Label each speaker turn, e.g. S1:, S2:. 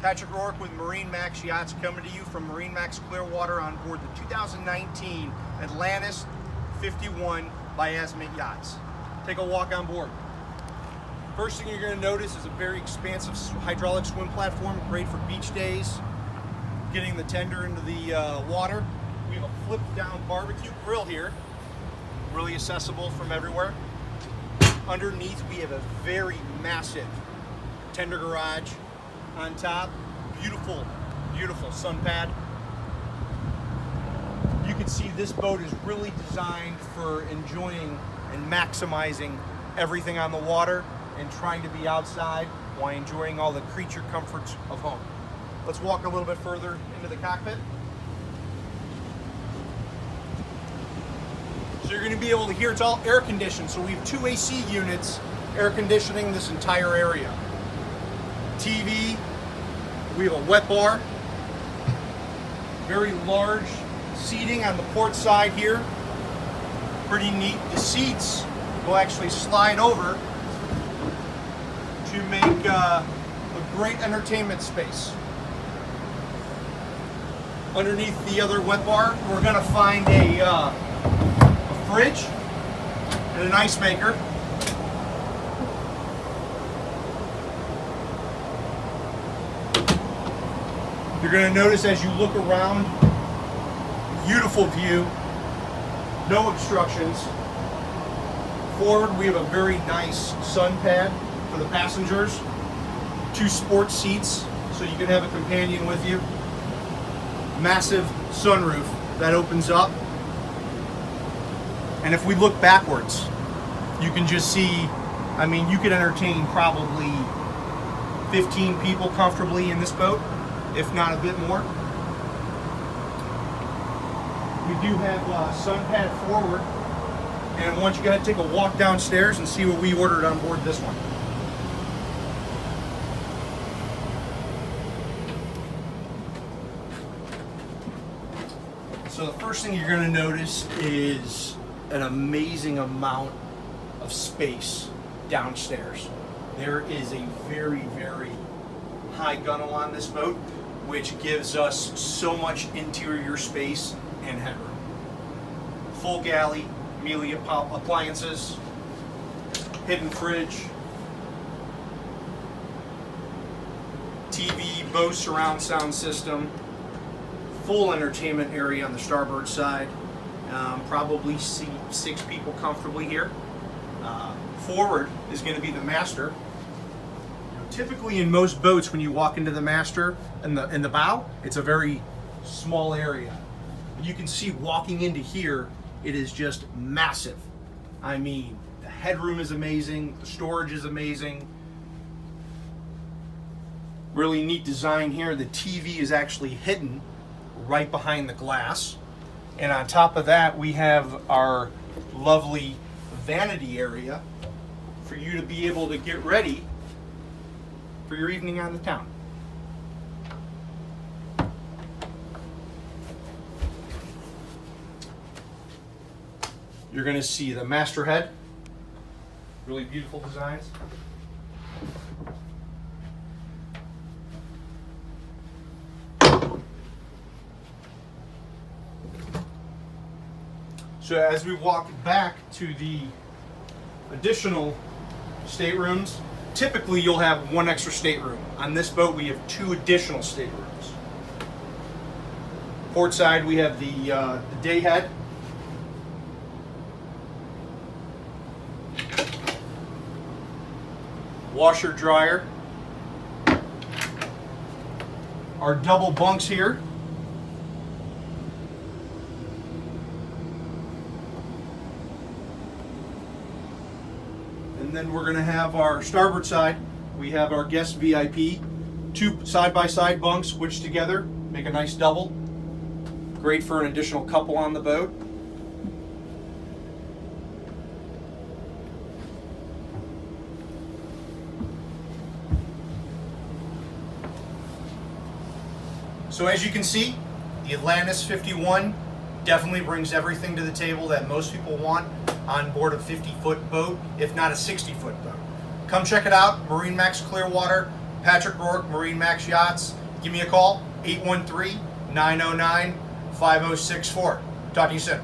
S1: Patrick Rourke with MarineMax Yachts coming to you from MarineMax Clearwater on board the 2019 Atlantis 51 by Azimut Yachts. Take a walk on board. First thing you're going to notice is a very expansive hydraulic swim platform, great for beach days, getting the tender into the water. We have a flipped down barbecue grill here, really accessible from everywhere. Underneath we have a very massive tender garage. On top, beautiful, beautiful sun pad. You can see this boat is really designed for enjoying and maximizing everything on the water and trying to be outside while enjoying all the creature comforts of home. Let's walk a little bit further into the cockpit. So you're going to be able to hear it's all air conditioned. So we have 2 AC units air conditioning this entire area. TV, we have a wet bar, very large seating on the port side here, pretty neat. The seats will actually slide over to make a great entertainment space. Underneath the other wet bar, we're going to find a fridge and an ice maker. You're going to notice as you look around, beautiful view, no obstructions. Forward we have a very nice sun pad for the passengers, 2 sport seats so you can have a companion with you. Massive sunroof that opens up. And if we look backwards, you can just see, I mean, you could entertain probably 15 people comfortably in this boat, if not a bit more. We do have sun pad forward, and I want you guys to take a walk downstairs and see what we ordered on board this one. So the first thing you're going to notice is an amazing amount of space downstairs. There is a very, very high gunnel on this boat, which gives us so much interior space and headroom. Full galley, Amelia appliances, hidden fridge, TV, Bose surround sound system, full entertainment area on the starboard side. Probably seat 6 people comfortably here. Forward is going to be the master. Typically in most boats, when you walk into the master and the bow, it's a very small area. You can see walking into here, it is just massive. I mean, the headroom is amazing, the storage is amazing. Really neat design here. The TV is actually hidden right behind the glass. And on top of that, we have our lovely vanity area for you to be able to get ready for your evening on the town. You're going to see the masterhead, really beautiful designs. So as we walk back to the additional staterooms, typically you'll have 1 extra stateroom. On this boat we have 2 additional staterooms. Port side we have the day head. Washer dryer. Our double bunks here. And then we're going to have our starboard side. We have our guest VIP. 2 side-by-side bunks switched together, make a nice double. Great for an additional couple on the boat. So as you can see, the Atlantis 51 definitely brings everything to the table that most people want on board a 50-foot boat, if not a 60-foot boat. Come check it out, MarineMax Clearwater, Patrick Rourke, MarineMax Yachts. Give me a call, 813-909-5064. Talk to you soon.